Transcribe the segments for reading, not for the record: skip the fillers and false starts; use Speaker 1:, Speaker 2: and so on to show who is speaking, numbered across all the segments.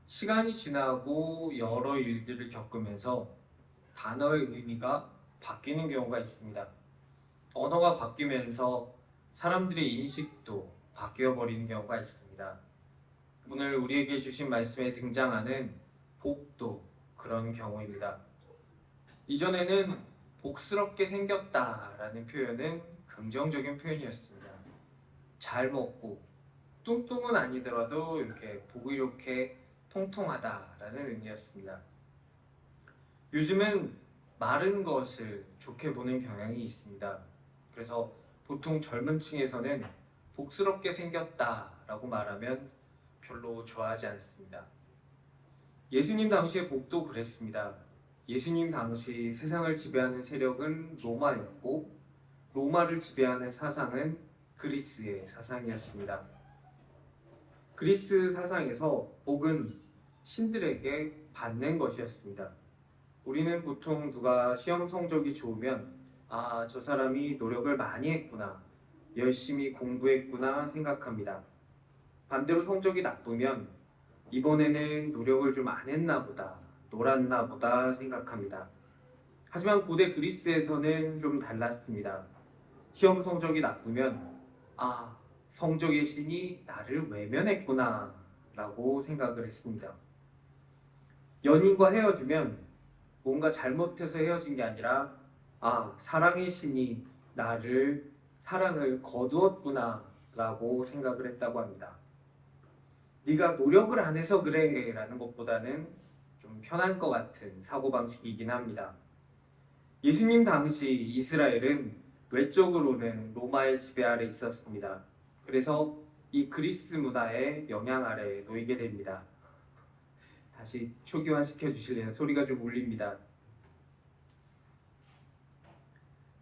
Speaker 1: 시간이 지나고 여러 일들을 겪으면서 단어의 의미가 바뀌는 경우가 있습니다. 언어가 바뀌면서 사람들의 인식도 바뀌어 버리는 경우가 있습니다. 오늘 우리에게 주신 말씀에 등장하는 복도 그런 경우입니다. 이전에는 복스럽게 생겼다라는 표현은 긍정적인 표현이었습니다. 잘 먹고 뚱뚱은 아니더라도 이렇게 보기 좋게 통통하다라는 의미였습니다. 요즘은 마른 것을 좋게 보는 경향이 있습니다. 그래서 보통 젊은 층에서는 복스럽게 생겼다라고 말하면 별로 좋아하지 않습니다. 예수님 당시의 복도 그랬습니다. 예수님 당시 세상을 지배하는 세력은 로마였고 로마를 지배하는 사상은 그리스의 사상이었습니다. 그리스 사상에서 복은 신들에게 받는 것이었습니다. 우리는 보통 누가 시험 성적이 좋으면 저 사람이 노력을 많이 했구나, 열심히 공부했구나 생각합니다. 반대로 성적이 나쁘면 이번에는 노력을 좀 안 했나 보다, 놀았나 보다 생각합니다. 하지만 고대 그리스에서는 좀 달랐습니다. 시험 성적이 나쁘면 성적의 신이 나를 외면했구나 라고 생각을 했습니다. 연인과 헤어지면 뭔가 잘못해서 헤어진 게 아니라 사랑의 신이 나를 사랑을 거두었구나 라고 생각을 했다고 합니다. 네가 노력을 안 해서 그래 라는 것보다는 좀 편할 것 같은 사고방식이긴 합니다. 예수님 당시 이스라엘은 외적으로는 로마의 지배 아래 있었습니다. 그래서 이 그리스 문화의 영향 아래에 놓이게 됩니다. 다시 초기화 시켜주실래요? 소리가 좀 울립니다.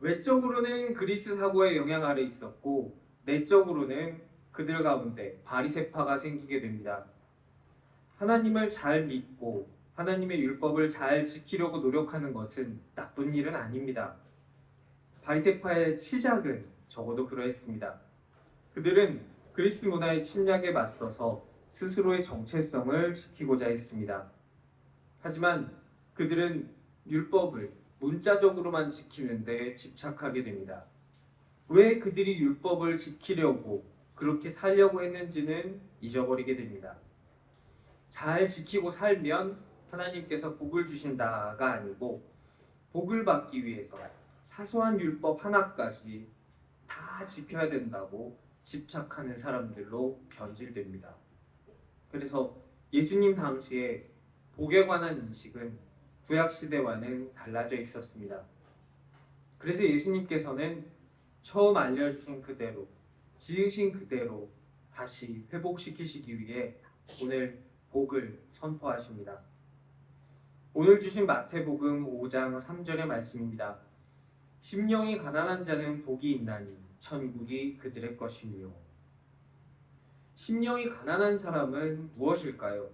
Speaker 1: 외적으로는 그리스 사고의 영향 아래 있었고 내적으로는 그들 가운데 바리새파가 생기게 됩니다. 하나님을 잘 믿고 하나님의 율법을 잘 지키려고 노력하는 것은 나쁜 일은 아닙니다. 바리새파의 시작은 적어도 그러했습니다. 그들은 그리스 문화의 침략에 맞서서 스스로의 정체성을 지키고자 했습니다. 하지만 그들은 율법을 문자적으로만 지키는 데 집착하게 됩니다. 왜 그들이 율법을 지키려고 그렇게 살려고 했는지는 잊어버리게 됩니다. 잘 지키고 살면 하나님께서 복을 주신다가 아니고 복을 받기 위해서 사소한 율법 하나까지 다 지켜야 된다고 집착하는 사람들로 변질됩니다. 그래서 예수님 당시에 복에 관한 인식은 구약시대와는 달라져 있었습니다. 그래서 예수님께서는 처음 알려주신 그대로, 지으신 그대로 다시 회복시키시기 위해 오늘 복을 선포하십니다. 오늘 주신 마태복음 5장 3절의 말씀입니다. 심령이 가난한 자는 복이 있나니 천국이 그들의 것이며. 심령이 가난한 사람은 무엇일까요?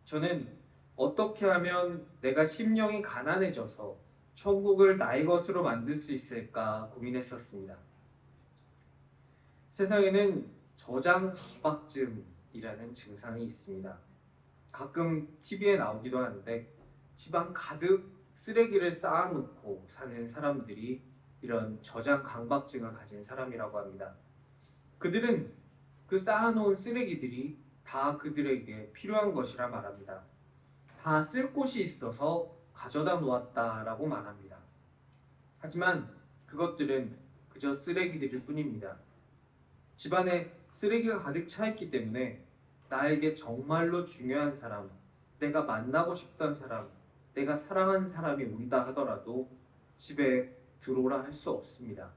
Speaker 1: 저는 어떻게 하면 내가 심령이 가난해져서 천국을 나의 것으로 만들 수 있을까 고민했었습니다. 세상에는 저장 강박증이라는 증상이 있습니다. 가끔 TV에 나오기도 하는데 집안 가득 쓰레기를 쌓아놓고 사는 사람들이 이런 저장 강박증을 가진 사람이라고 합니다. 그들은 그 쌓아놓은 쓰레기들이 다 그들에게 필요한 것이라 말합니다. 다 쓸 곳이 있어서 가져다 놓았다라고 말합니다. 하지만 그것들은 그저 쓰레기들일 뿐입니다. 집안에 쓰레기가 가득 차 있기 때문에 나에게 정말로 중요한 사람, 내가 만나고 싶던 사람, 내가 사랑하는 사람이 온다 하더라도 집에 들어오라 할 수 없습니다.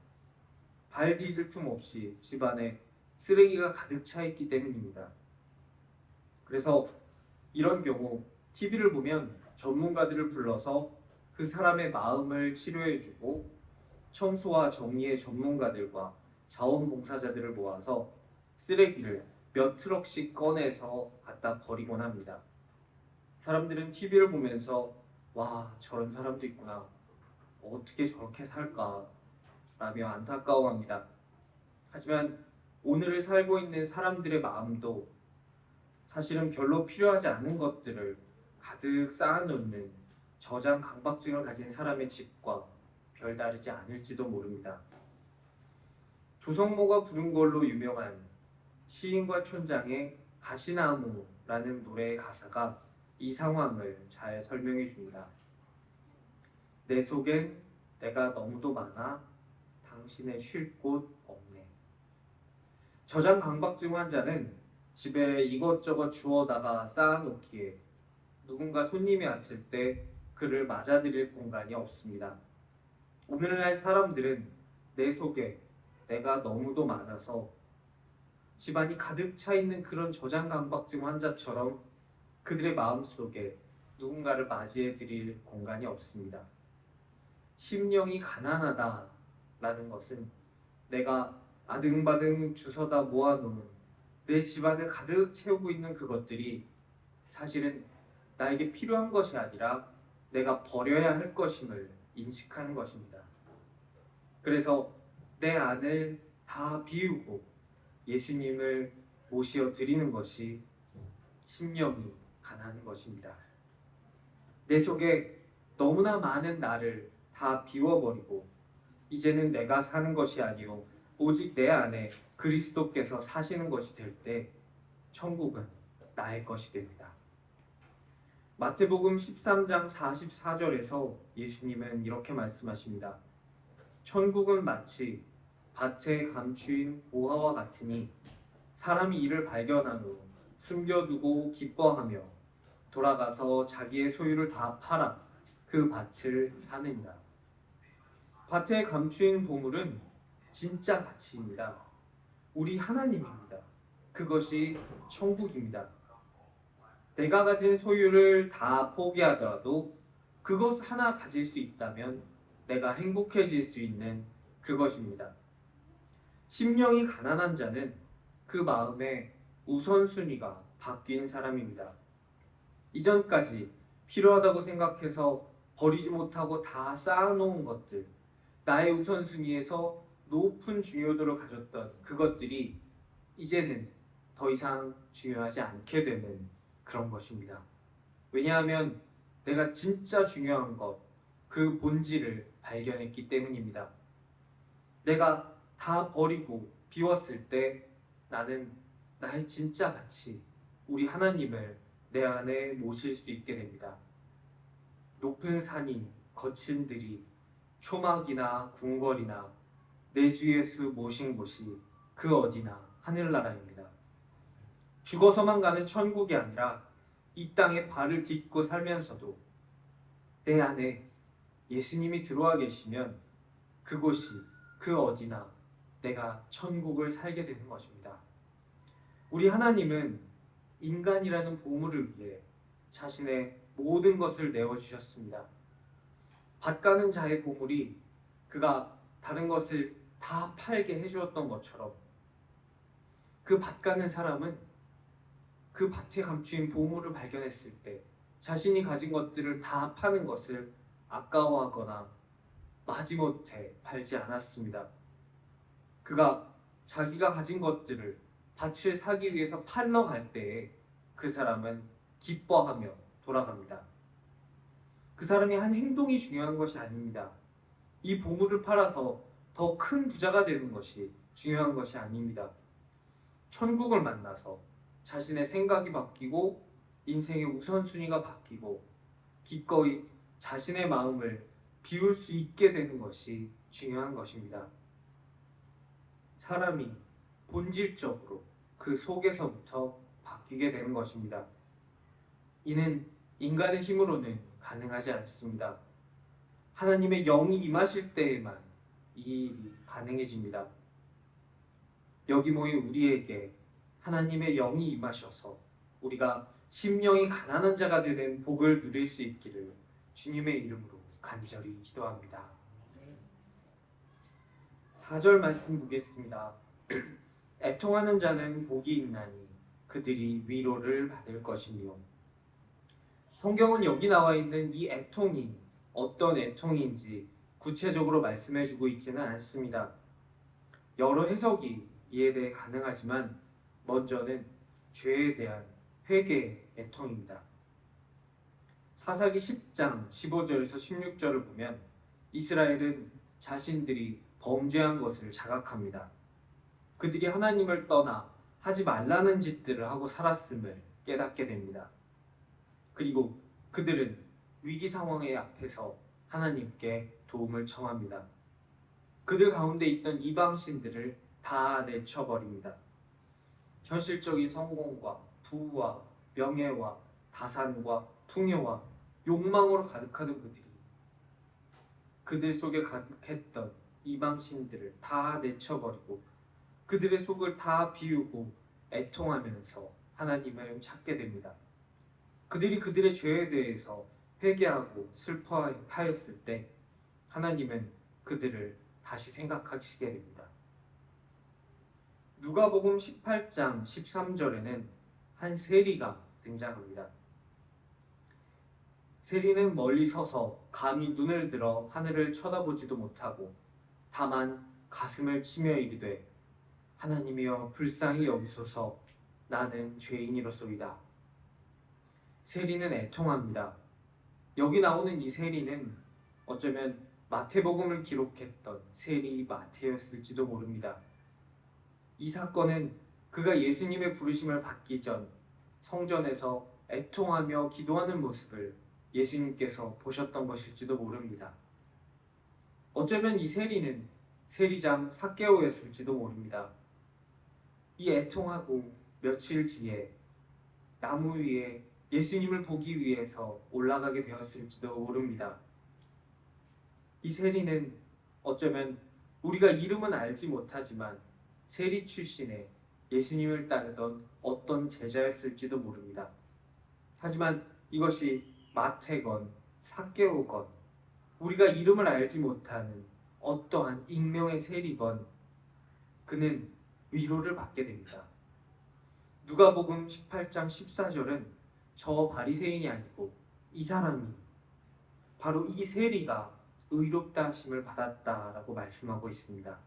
Speaker 1: 발 디딜 틈 없이 집안에 쓰레기가 가득 차 있기 때문입니다. 그래서 이런 경우 TV를 보면 전문가들을 불러서 그 사람의 마음을 치료해주고 청소와 정리의 전문가들과 자원봉사자들을 모아서 쓰레기를 몇 트럭씩 꺼내서 갖다 버리곤 합니다. 사람들은 TV를 보면서 와, 저런 사람도 있구나, 어떻게 저렇게 살까 라며 안타까워합니다. 하지만 오늘을 살고 있는 사람들의 마음도 사실은 별로 필요하지 않은 것들을 가득 쌓아놓는 저장 강박증을 가진 사람의 집과 별다르지 않을지도 모릅니다. 조성모가 부른 걸로 유명한 시인과 촌장의 가시나무라는 노래의 가사가 이 상황을 잘 설명해 줍니다. 내 속엔 내가 너무도 많아 당신의 쉴 곳 없네. 저장 강박증 환자는 집에 이것저것 주워다가 쌓아놓기에 누군가 손님이 왔을 때 그를 맞아들일 공간이 없습니다. 오늘날 사람들은 내 속에 내가 너무도 많아서 집안이 가득 차 있는 그런 저장 강박증 환자처럼 그들의 마음속에 누군가를 맞이해 드릴 공간이 없습니다. 심령이 가난하다라는 것은 내가 아등바등 주워다 모아놓은 내 집안을 가득 채우고 있는 그것들이 사실은 나에게 필요한 것이 아니라 내가 버려야 할 것임을 인식하는 것입니다. 그래서 내 안을 다 비우고 예수님을 모시어 드리는 것이 심령이 가난한 것입니다. 내 속에 너무나 많은 나를 다 비워버리고 이제는 내가 사는 것이 아니요 오직 내 안에 그리스도께서 사시는 것이 될 때 천국은 나의 것이 됩니다. 마태복음 13장 44절에서 예수님은 이렇게 말씀하십니다. 천국은 마치 밭에 감추인 보화와 같으니 사람이 이를 발견한 후 숨겨두고 기뻐하며 돌아가서 자기의 소유를 다 팔아 그 밭을 사느니라. 밭에 감추인 보물은 진짜 가치입니다. 우리 하나님입니다. 그것이 천국입니다. 내가 가진 소유를 다 포기하더라도 그것 하나 가질 수 있다면 내가 행복해질 수 있는 그것입니다. 심령이 가난한 자는 그 마음의 우선순위가 바뀐 사람입니다. 이전까지 필요하다고 생각해서 버리지 못하고 다 쌓아놓은 것들, 나의 우선순위에서 높은 중요도를 가졌던 그것들이 이제는 더 이상 중요하지 않게 되는 그런 것입니다. 왜냐하면 내가 진짜 중요한 것, 그 본질을 발견했기 때문입니다. 내가 다 버리고 비웠을 때 나는 나의 진짜 가치, 우리 하나님을 내 안에 모실 수 있게 됩니다. 높은 산이, 거친 들이, 초막이나 궁궐이나 내 주 예수 모신 곳이 그 어디나 하늘나라입니다. 죽어서만 가는 천국이 아니라 이 땅에 발을 딛고 살면서도 내 안에 예수님이 들어와 계시면 그곳이 그 어디나 내가 천국을 살게 되는 것입니다. 우리 하나님은 인간이라는 보물을 위해 자신의 모든 것을 내어주셨습니다. 밭 가는 자의 보물이 그가 다른 것을 다 팔게 해주었던 것처럼 그 밭 가는 사람은 그 밭에 감추인 보물을 발견했을 때 자신이 가진 것들을 다 파는 것을 아까워하거나 마지못해 팔지 않았습니다. 그가 자기가 가진 것들을 밭을 사기 위해서 팔러 갈 때에 그 사람은 기뻐하며 돌아갑니다. 그 사람이 한 행동이 중요한 것이 아닙니다. 이 보물을 팔아서 더 큰 부자가 되는 것이 중요한 것이 아닙니다. 천국을 만나서 자신의 생각이 바뀌고 인생의 우선순위가 바뀌고 기꺼이 자신의 마음을 비울 수 있게 되는 것이 중요한 것입니다. 사람이 본질적으로 그 속에서부터 바뀌게 되는 것입니다. 이는 인간의 힘으로는 가능하지 않습니다. 하나님의 영이 임하실 때에만 이 일이 가능해집니다. 여기 모인 우리에게 하나님의 영이 임하셔서 우리가 심령이 가난한 자가 되는 복을 누릴 수 있기를 주님의 이름으로 간절히 기도합니다. 4절 말씀 보겠습니다. 애통하는 자는 복이 있나니 그들이 위로를 받을 것이며. 성경은 여기 나와 있는 이 애통이 어떤 애통인지 구체적으로 말씀해주고 있지는 않습니다. 여러 해석이 이에 대해 가능하지만 먼저는 죄에 대한 회개의 애통입니다. 사사기 10장 15절에서 16절을 보면 이스라엘은 자신들이 범죄한 것을 자각합니다. 그들이 하나님을 떠나 하지 말라는 짓들을 하고 살았음을 깨닫게 됩니다. 그리고 그들은 위기 상황의 앞에서 하나님께 도움을 청합니다. 그들 가운데 있던 이방신들을 다 내쳐버립니다. 현실적인 성공과 부와 명예와 다산과 풍요와 욕망으로 가득하던 그들 속에 가득했던 이방신들을 다 내쳐버리고 그들의 속을 다 비우고 애통하면서 하나님을 찾게 됩니다. 그들이 그들의 죄에 대해서 회개하고 슬퍼하였을 때 하나님은 그들을 다시 생각하시게 됩니다. 누가복음 18장 13절에는 한 세리가 등장합니다. 세리는 멀리 서서 감히 눈을 들어 하늘을 쳐다보지도 못하고 다만 가슴을 치며 이르되 하나님이여 불쌍히 여기소서 나는 죄인이로소이다. 세리는 애통합니다. 여기 나오는 이 세리는 어쩌면 마태복음을 기록했던 세리 마태였을지도 모릅니다. 이 사건은 그가 예수님의 부르심을 받기 전 성전에서 애통하며 기도하는 모습을 예수님께서 보셨던 것일지도 모릅니다. 어쩌면 이 세리는 세리장 삭개오였을지도 모릅니다. 이 애통하고 며칠 뒤에 나무 위에 예수님을 보기 위해서 올라가게 되었을지도 모릅니다. 이 세리는 어쩌면 우리가 이름은 알지 못하지만 세리 출신의 예수님을 따르던 어떤 제자였을지도 모릅니다. 하지만 이것이 마태건 삭개오건 우리가 이름을 알지 못하는 어떠한 익명의 세리건 그는 위로를 받게 됩니다. 누가복음 18장 14절은 저 바리새인이 아니고 이 사람이 바로 이 세리가 의롭다 하심을 받았다라고 말씀하고 있습니다.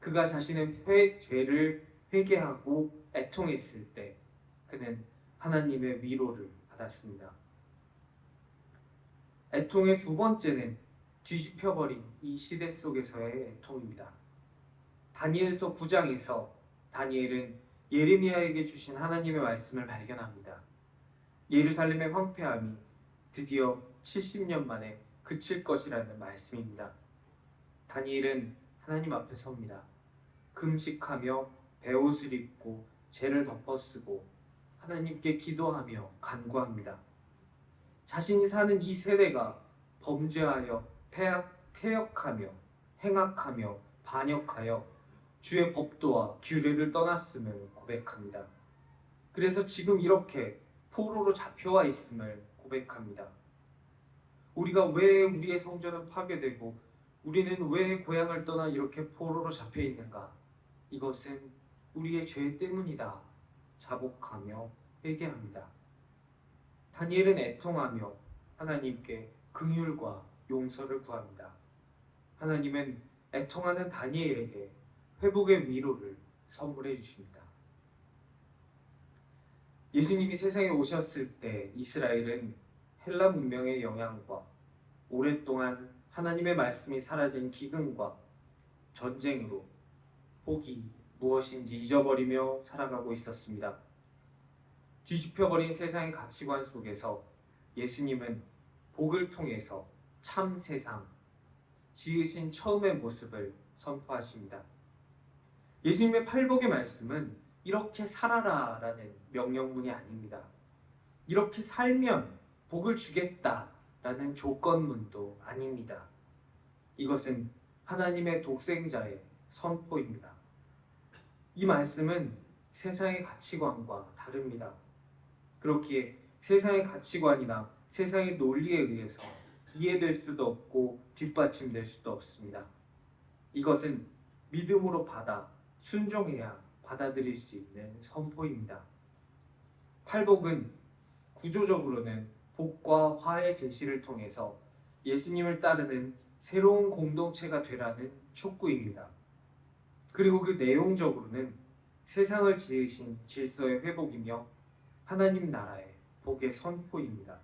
Speaker 1: 그가 자신의 죄를 회개하고 애통했을 때 그는 하나님의 위로를 받았습니다. 애통의 두 번째는 뒤집혀버린 이 시대 속에서의 애통입니다. 다니엘서 9장에서 다니엘은 예레미야에게 주신 하나님의 말씀을 발견합니다. 예루살렘의 황폐함이 드디어 70년 만에 그칠 것이라는 말씀입니다. 다니엘은 하나님 앞에 섭니다. 금식하며 베옷을 입고 죄를 덮어쓰고 하나님께 기도하며 간구합니다. 자신이 사는 이 세대가 범죄하여 패역하며 행악하며 반역하여 주의 법도와 규례를 떠났음을 고백합니다. 그래서 지금 이렇게 포로로 잡혀와 있음을 고백합니다. 우리가 왜 우리의 성전은 파괴되고 우리는 왜 고향을 떠나 이렇게 포로로 잡혀 있는가? 이것은 우리의 죄 때문이다. 자복하며 회개합니다. 다니엘은 애통하며 하나님께 긍휼과 용서를 구합니다. 하나님은 애통하는 다니엘에게 회복의 위로를 선물해 주십니다. 예수님이 세상에 오셨을 때 이스라엘은 헬라 문명의 영향과 오랫동안 하나님의 말씀이 사라진 기근과 전쟁으로 복이 무엇인지 잊어버리며 살아가고 있었습니다. 뒤집혀버린 세상의 가치관 속에서 예수님은 복을 통해서 참 세상, 지으신 처음의 모습을 선포하십니다. 예수님의 팔복의 말씀은 이렇게 살아라 라는 명령문이 아닙니다. 이렇게 살면 복을 주겠다라는 조건문도 아닙니다. 이것은 하나님의 독생자의 선포입니다. 이 말씀은 세상의 가치관과 다릅니다. 그렇기에 세상의 가치관이나 세상의 논리에 의해서 이해될 수도 없고 뒷받침될 수도 없습니다. 이것은 믿음으로 받아 순종해야 받아들일 수 있는 선포입니다. 팔복은 구조적으로는 복과 화의 제시를 통해서 예수님을 따르는 새로운 공동체가 되라는 촉구입니다. 그리고 그 내용적으로는 세상을 지으신 질서의 회복이며 하나님 나라의 복의 선포입니다.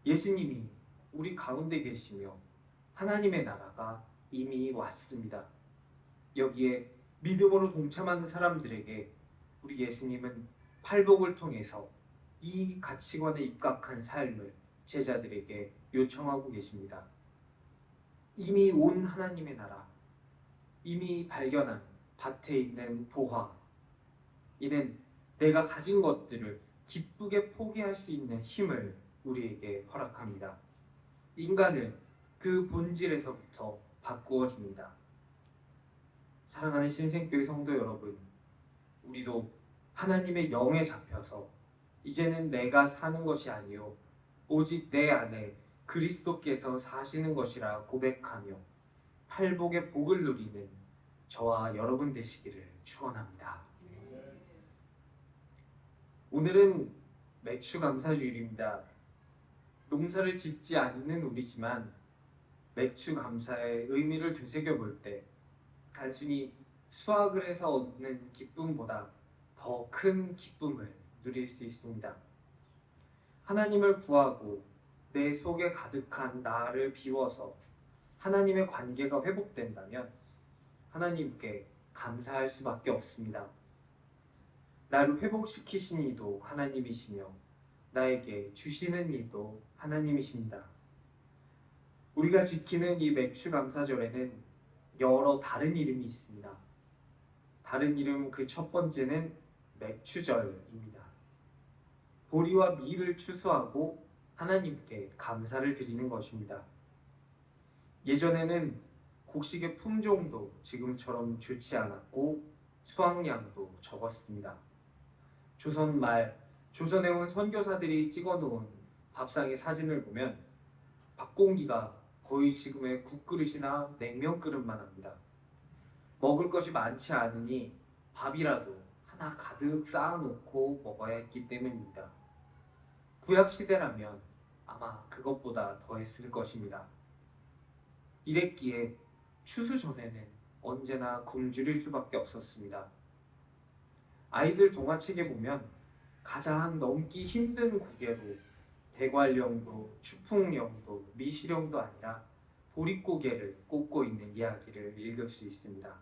Speaker 1: 예수님이 우리 가운데 계시며 하나님의 나라가 이미 왔습니다. 여기에 믿음으로 동참하는 사람들에게 우리 예수님은 팔복을 통해서 이 가치관에 입각한 삶을 제자들에게 요청하고 계십니다. 이미 온 하나님의 나라, 이미 발견한 밭에 있는 보화, 이는 내가 가진 것들을 기쁘게 포기할 수 있는 힘을 우리에게 허락합니다. 인간을 그 본질에서부터 바꾸어 줍니다. 사랑하는 신생교회 성도 여러분, 우리도 하나님의 영에 잡혀서 이제는 내가 사는 것이 아니요 오직 내 안에 그리스도께서 사시는 것이라 고백하며 팔복의 복을 누리는 저와 여러분 되시기를 축원합니다. 오늘은 매추감사주일입니다. 농사를 짓지 않는 우리지만 매추감사의 의미를 되새겨볼 때 단순히 수확을 해서 얻는 기쁨보다 더 큰 기쁨을 누릴 수 있습니다. 하나님을 구하고 내 속에 가득한 나를 비워서 하나님의 관계가 회복된다면 하나님께 감사할 수밖에 없습니다. 나를 회복시키신 이도 하나님이시며 나에게 주시는 이도 하나님이십니다. 우리가 지키는 이 매추감사절에는 여러 다른 이름이 있습니다. 다른 이름 그 첫 번째는 매추절입니다. 보리와 밀을 추수하고 하나님께 감사를 드리는 것입니다. 예전에는 곡식의 품종도 지금처럼 좋지 않았고 수확량도 적었습니다. 조선 말 조선에 온 선교사들이 찍어놓은 밥상의 사진을 보면 밥공기가 거의 지금의 국그릇이나 냉면그릇만 합니다. 먹을 것이 많지 않으니 밥이라도 하나 가득 쌓아놓고 먹어야 했기 때문입니다. 구약시대라면 아마 그것보다 더했을 것입니다. 이랬기에 추수 전에는 언제나 굶주릴 수밖에 없었습니다. 아이들 동화책에 보면 가장 넘기 힘든 고개로 대관령도 추풍령도 미시령도 아니라 보릿고개를 꽂고 있는 이야기를 읽을 수 있습니다.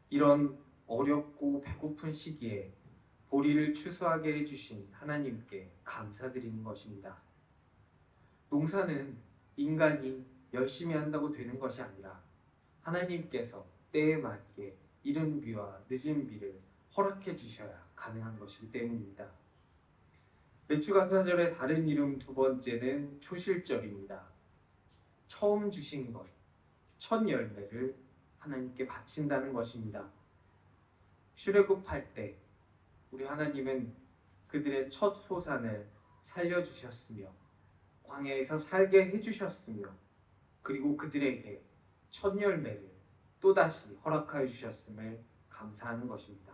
Speaker 1: 이런 어렵고 배고픈 시기에 보리를 추수하게 해주신 하나님께 감사드리는 것입니다. 농사는 인간이 열심히 한다고 되는 것이 아니라 하나님께서 때에 맞게 이른 비와 늦은 비를 허락해 주셔야 가능한 것이기 때문입니다. 매추감사절의 다른 이름 두 번째는 초실절입니다. 처음 주신 것, 첫 열매를 하나님께 바친다는 것입니다. 출애굽할 때 우리 하나님은 그들의 첫 소산을 살려주셨으며 광야에서 살게 해주셨으며 그리고 그들에게 첫 열매를 또다시 허락하여 주셨음을 감사하는 것입니다.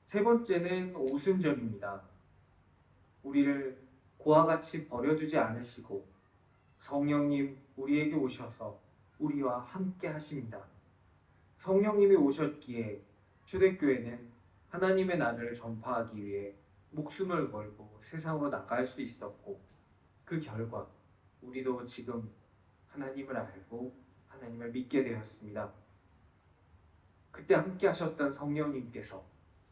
Speaker 1: 세 번째는 오순절입니다. 우리를 고와 같이 버려두지 않으시고 성령님 우리에게 오셔서 우리와 함께 하십니다. 성령님이 오셨기에 초대교회는 하나님의 나라를 전파하기 위해 목숨을 걸고 세상으로 나갈 수 있었고 그 결과 우리도 지금 하나님을 알고 하나님을 믿게 되었습니다. 그때 함께 하셨던 성령님께서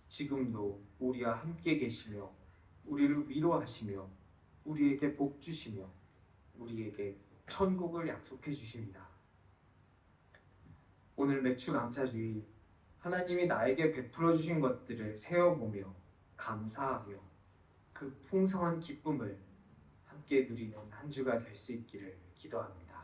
Speaker 1: 지금도 우리와 함께 계시며 우리를 위로하시며 우리에게 복 주시며 우리에게 천국을 약속해 주십니다. 오늘 매추감사주일 하나님이 나에게 베풀어 주신 것들을 세어보며 감사하며 그 풍성한 기쁨을 함께 누리는 한 주가 될 수 있기를 기도합니다.